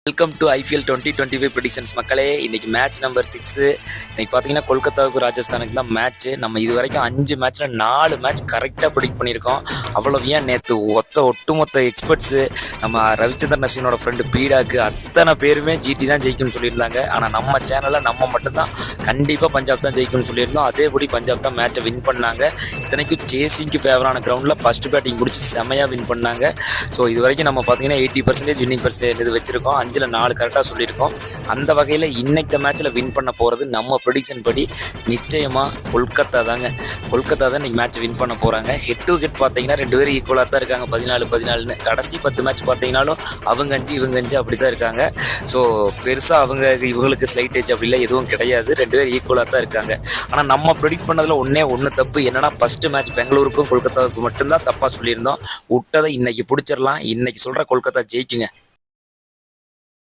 Welcome to IPL 2025 predictions மக்களே. இன்றைக்கி match number 6. இன்றைக்கி பார்த்தீங்கன்னா கொல்கத்தாவுக்கு ராஜஸ்தானுக்கு தான் மேட்ச்சு. நம்ம இது வரைக்கும் 5 மேட்ச்சில் 4 மேட்ச் கரெக்டாக ப்ரெடிக்ட் பண்ணியிருக்கோம். அவ்வளோ ஏன் நேற்று ஒட்டுமொத்த எக்ஸ்பர்ட்ஸு நம்ம ரவிச்சந்திரன் அஸ்வினோட ஃப்ரெண்டு பீடாக்கு அத்தனை பேருமே ஜிடி தான் ஜெயிக்கும்னு சொல்லியிருந்தாங்க. ஆனால் நம்ம சேனலில் நம்ம மட்டும்தான் கண்டிப்பாக பஞ்சாப் தான் ஜெயிக்கும்னு சொல்லியிருந்தோம். அதேபடி பஞ்சாப் தான் மேட்சை வின் பண்ணாங்க. இத்தனைக்கும் சேசிங்க்கு ஃபேவரான கிரவுண்டில் ஃபஸ்ட்டு பேட்டிங் பிடிச்சி செமையாக வின் பண்ணாங்க. ஸோ இது வரைக்கும் நம்ம பார்த்தீங்கன்னா 80% வின்னிங் பர்சன்டேஜ் இது வச்சுருக்கோம். 5ல் 4 கரெக்டாக சொல்லியிருக்கோம். அந்த வகையில் இன்னைக்கு மேட்ச்சில் வின் பண்ண போகிறது நம்ம ப்ரெடிக்ஷன் படி நிச்சயமாக கொல்கத்தா தாங்க. கொல்கத்தா தான் இன்றைக்கி மேட்ச் வின் பண்ண போகிறாங்க. ஹெட் டு ஹெட் பார்த்தீங்கன்னா 2 பேரும் ஈக்குவலாக தான் இருக்காங்க. 14-14ன்னு கடைசி 10 மேட்ச் பார்த்தீங்கன்னாலும் அவங்க 5 இவங்க 5 அப்படி தான் இருக்காங்க. ஸோ பெருசாக இவங்களுக்கு ஸ்லைட் ஏஜ் அப்படிலாம் எதுவும் கிடையாது. 2 பேரும் ஈக்குவலாக தான் இருக்காங்க. ஆனால் நம்ம ப்ரெடிக்ட் பண்ணதில் ஒன்று தப்பு என்னன்னா, ஃபஸ்ட்டு மேட்ச் பெங்களூருக்கும் கொல்கத்தாவுக்கும் மட்டும்தான் தப்பாக சொல்லியிருந்தோம். விட்டதை இன்னைக்கு பிடிச்சிடலாம். இன்னைக்கு சொல்கிற கொல்கத்தா ஜெயிக்குங்க.